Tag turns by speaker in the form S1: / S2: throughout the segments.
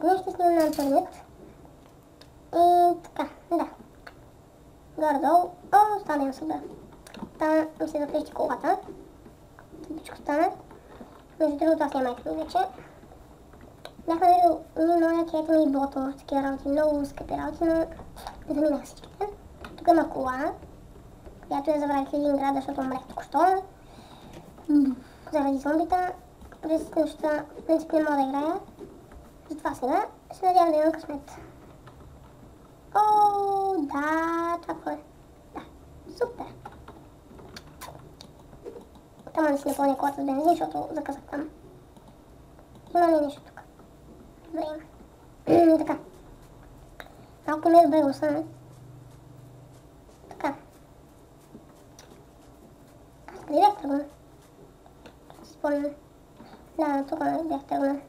S1: Днес ще снимам на интернет. И така, да. Горе-долу. О, стана супер. Там ми се заклещи колата. Всичко стана. Между другото аз нямах вече. Бяхме видели много, където ми ботор, такива работи, много скъпи работи, но не заминах всичките. Тук има кола, която я забравих в Ленинград, защото умрех току-що. Заради зомбита. През нощта, в принцип, не мога да играя. Затова сега се надявам да имам късмет. О, да, това какво е? Да, супер. Там да си напълня колата с бензин, защото закъсах там. Има ли нещо тук? Време. Така. Малко ме е добре гласа. Така. Аз къде бях тръгнал? Се спомням. Да, тук бях тръгнал.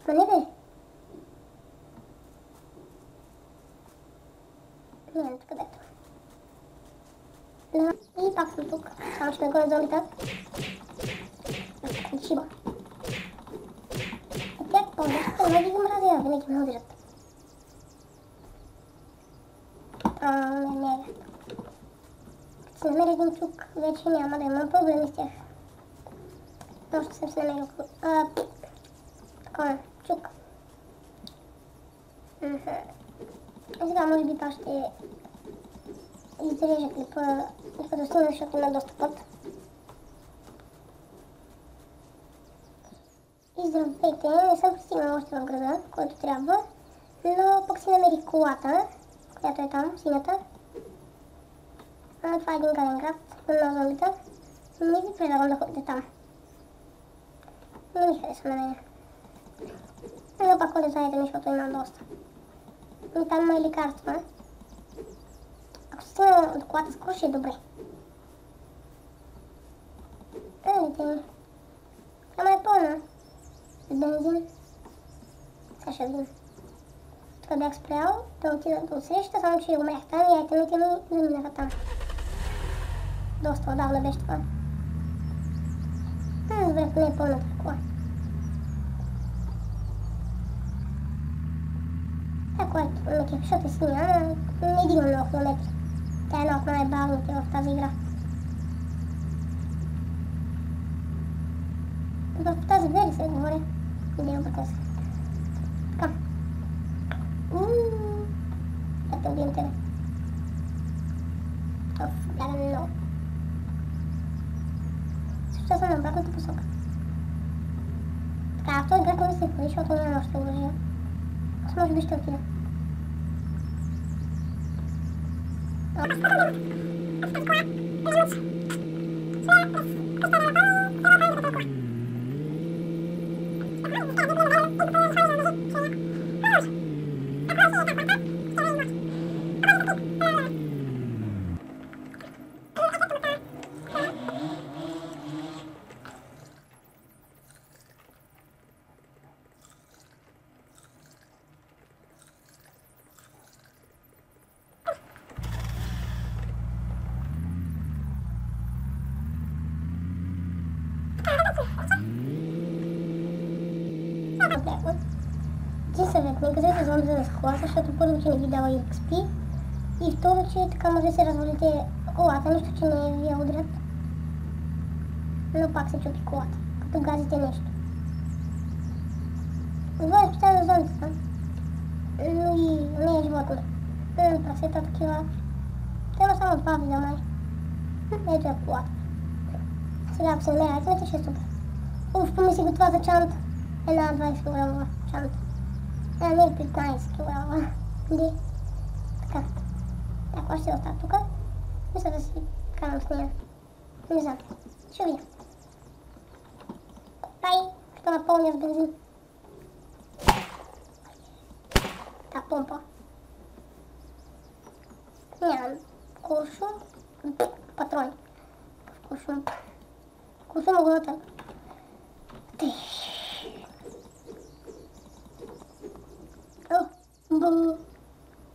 S1: Ма не бе. Не, тук бях тръгнал. Да, и пак съм тук. Само ще ме гонят зомбита. Шиба. Тя по-дъжата, но ги го мразя, винаги ме обижат. Не е. Като си намеря един чук, вече няма да имам проблеми с тях. Още съм си намерил такова, чук. Сега може би това ще изрежа клипа, като стигна, защото има доста път. И здравейте, не съм пристигнала още в града, който трябва, но пък си намерих колата, която е там, синята. Това е един гаден град, на зомбита. Не ви предлагам да ходите там. Не ми харесва на мене. Но пак ходя заедно, защото имам доста. И там има и лекарства. Ако стигна до колата скоро, ще е добре. Видите, ама е пълна. С бензин. Сега ще видим. Тук бях спрял да отида до среща, само че умрях там и айтемите ми заминаха там. Доста отдавна беше това. Добре, не е пълната кола. Това, което ме кефи, защото е синя, не дигам много километри. Тя е една от най-бавните в тази игра. В тази вери се говори. Идея объркал се. Така. Ето убием тебе. Гледам много. Също съм на обратната посока. Така, в този град не се ходи, защото нямам още оръжие. Аз може би ще отида. Ти съвет, не казвайте зомби за да скола, защото първо, че не ви дава XP и второ, че така може да се развалите колата, нищо, че не ви я удрят. Но пак се чупи колата, като газите нещо. Това е специално за зомбите, но и не е животно. Прасета такива. Те има само два вида май. Ето е колата. Сега ако се намеря айтемите, ще е супер. Помисли го това за чанта. Една 20 кг чанта. Не 15 кг. Ди. Така. Ако ще остава тук, мисля да си карам с нея. Не знам. Ще видя. Пай, ще напълня с бензин. Та помпа. Нямам куршум. Патрони. Куршум. Куршум мога да тъпа.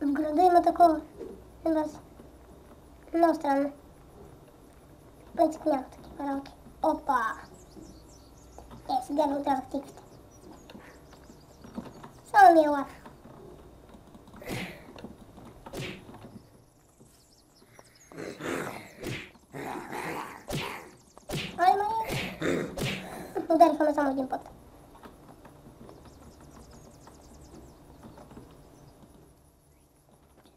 S1: В града има такова. Много странно. В принцип няма такива работи. Опа! Сега ви отрязах тиквите. Ovo mi je laf. Ajmo je. Udari me samo jedan pot.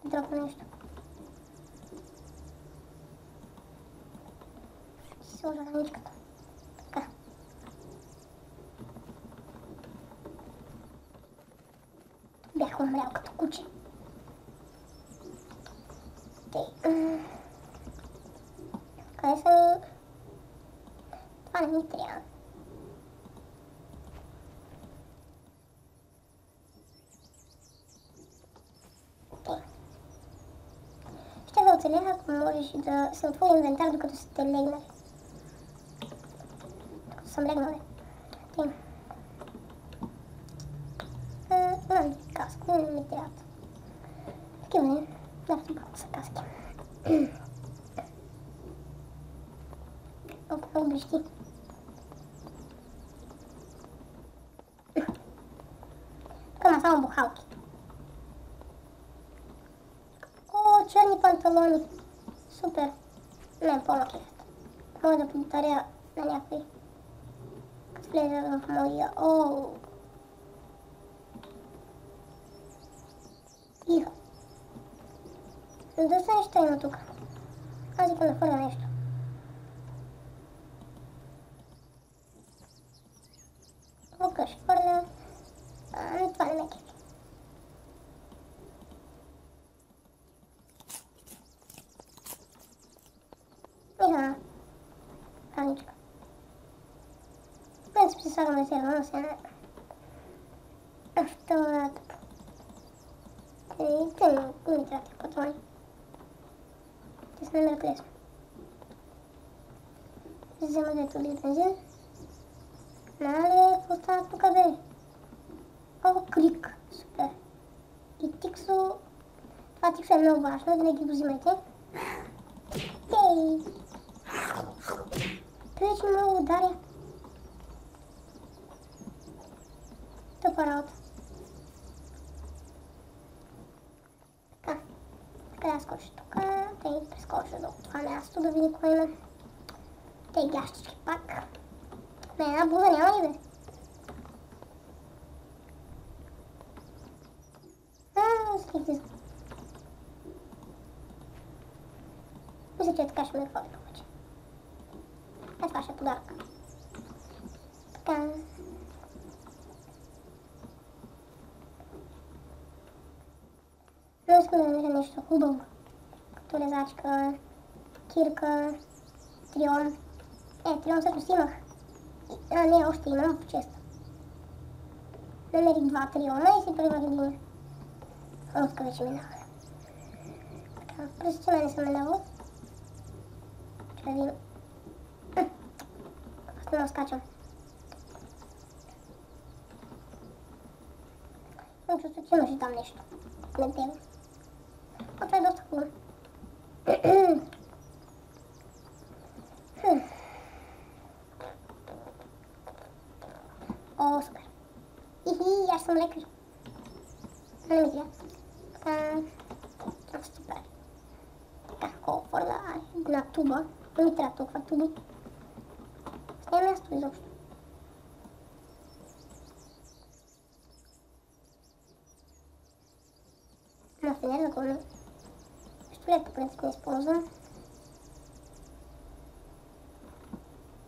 S1: Dropa nešto. Složa ranička to. Така. Бях умрял като куче. Къде са ми? Това не ми трябва. Ще да оцеля, ако можеш да се отвори инвентар, докато сте легнали. Докато съм легнал, бе. Имам каски, но не ми трябват. Такива не. Да, това са каски. Колко много блещи. Тук има само бухалки. О, черни панталони. Супер. Не, по-накефът. Мога да повторя на някой. Като влезе в моя... О. Иха. Да се нещо има тук. Аз искам да хвърля нещо. Тук ще хвърля. Ами това не ме кефи. Иха. Раничка. В принцип си слагам резерва, но сега... Това... Те не ми трябва патрони. Те се намерят лесно. Взема дето ли бензин. Нали, какво става тук, бе? О, крик. Супер. И тиксо... Това тиксо е много важно, винаги го взимайте. Ей! Той вече много ударя. Тъпа работа. Така. Така да скоча тук. Тъй прескоча до това място да види кое има. Тъй гащички пак. Не, една буза няма ли, бе? Скрихте. Мисля, че така ще ме хвали повече. Това ще е подарък. Така. Но искам да намеря нещо хубаво. Като резачка, кирка, трион. Трион всъщност имах. Не, още имам в честа. Намерих 2 триона и си приемах един. Руска вече минах. Така, през че мене съм минало. Че да видим. Аз не скачам. Имам чувство, че имаше там нещо. Не тебе. А това е доста хубаво. О, супер. Ихи, аз съм лекар. Не ми трябва. Така, супер. Така, колко хвърля една туба. Не ми трябва толкова туби. С нея място изобщо. Фенер да го... Пистолет по принцип не използвам.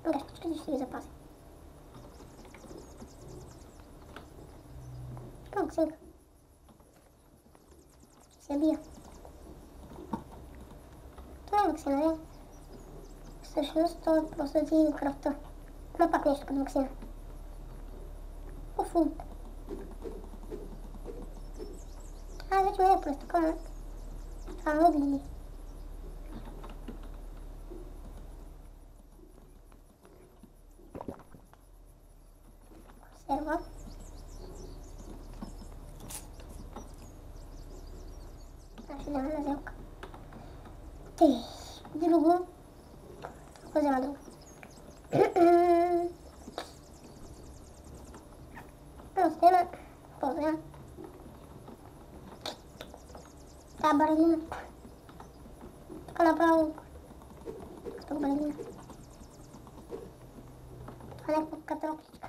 S1: Гащичките ще ги запазя. Максинка. Ще се бия. Това е ваксина, не? Всъщност това е просто да ти кръвта. Има пак нещо като ваксина. Уфу. Вече ме е през тук, но... Това ме отгледи. Консерва. Ще взема на зелка. Тей, друго. Какво взема друго? Но снема. Какво взема? Та бързина. Тук направо. Тук бързина. Това е някаква катрокличка.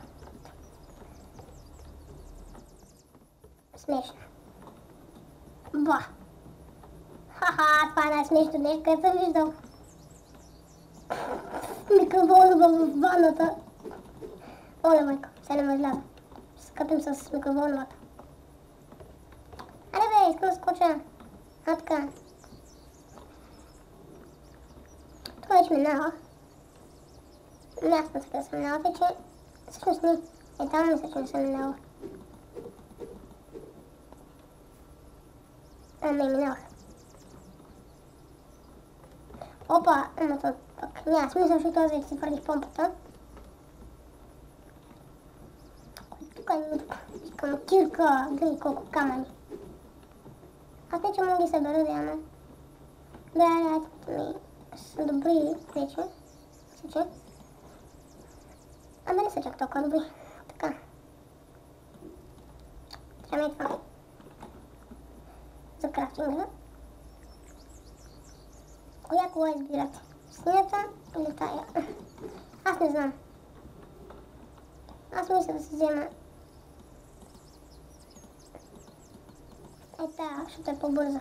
S1: Смешно. Ба! Ха-ха, това е най-смешното нещо, където съм виждал. Микроволнова в ванната. Оле, майка, сега не ме изляза. Скъпим с микроволновата. Аре бе, искам да скоча. А, така. Това вече минава. Не, аз не да съм минала вече. Всъщност не. Е, там мисля, че не съм минала. Не минах. Опа, ама това пък няма смисъл, защото аз вече си върних помпата. Тук искам кирка, гледай колко камъни. Аз не че мога ги събера да яма. Да, ми са добри вече. Мисля, че. Ама не са чак толкова добри. Така. Трябва и това. За крафтинга. Коя кола избирате? Синята или тая? Аз не знам. Аз мисля да си взема тая, защото е по-бърза.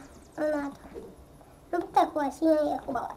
S1: Но тая кола е синя и е хубава.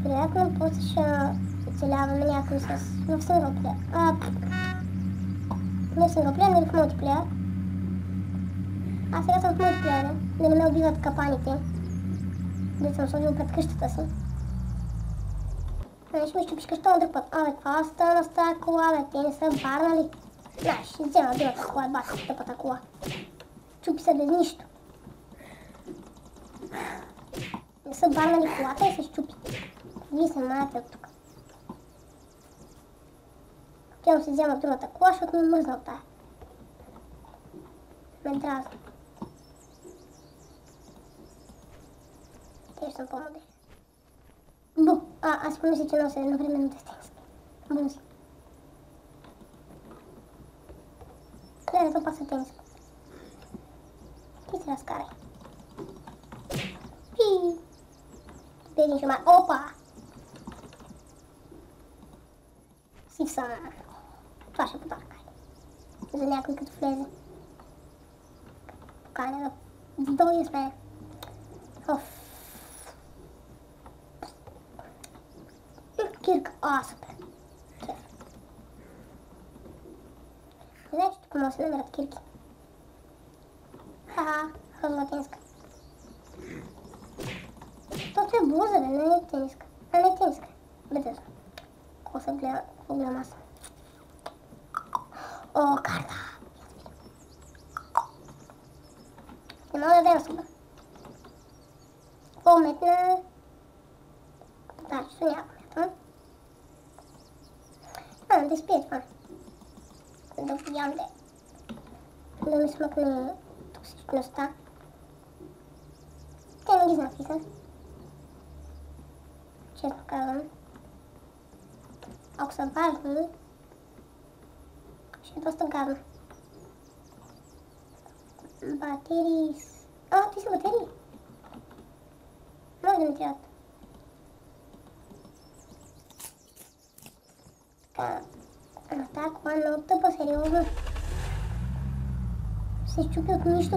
S1: Вероятно после ще оцеляваме някой в синглплеер. Не в синглплеер, но и в мултиплеер. Аз сега съм в мултиплеера, да не ме убиват капаните. Да съм сложил пред къщата си. Ще ми щупиш къща на друг път. Това стана с тази кола, бе, те не са барнали. Ще взема другата кола, бати тъпата кола. Чупи се без нищо. Не са барнали колата и се щупи. Вие се маете от тук. Тя си взема другата кола, защото ми мръзна от тая. Ме дразна. Те ще съм по-модерни. Бу! Аз помисля, че нося едновременно тестенски. Бузи. Гледай, това паса тениско. Ти се разкарай. Пи! Бедни шумар. Опа! Сив съм. Това ще подарка. За някой като влезе. Поканя да дойде с мен. Оф. Кирка. Супер. Кеф. Не знае, че тук може да се намерят кирки. Хазлатинска. Това е блуза, бе, не е тениска. Не е тениска. Бедър. Какво се гледа? Какво гледам аз? Карта! Не мога да дадем супер. Какво метна? Подарчето няма метна. Да спие това. Да видям да ми смъкне токсичността. Те не ги знам какви са. Честно казвам. Ако са важни, ще е доста гадно. Батерии. Ти са батерии. Може да ми трябват. Тази кола е много тъпа, сериозно. Се щупи от нищо.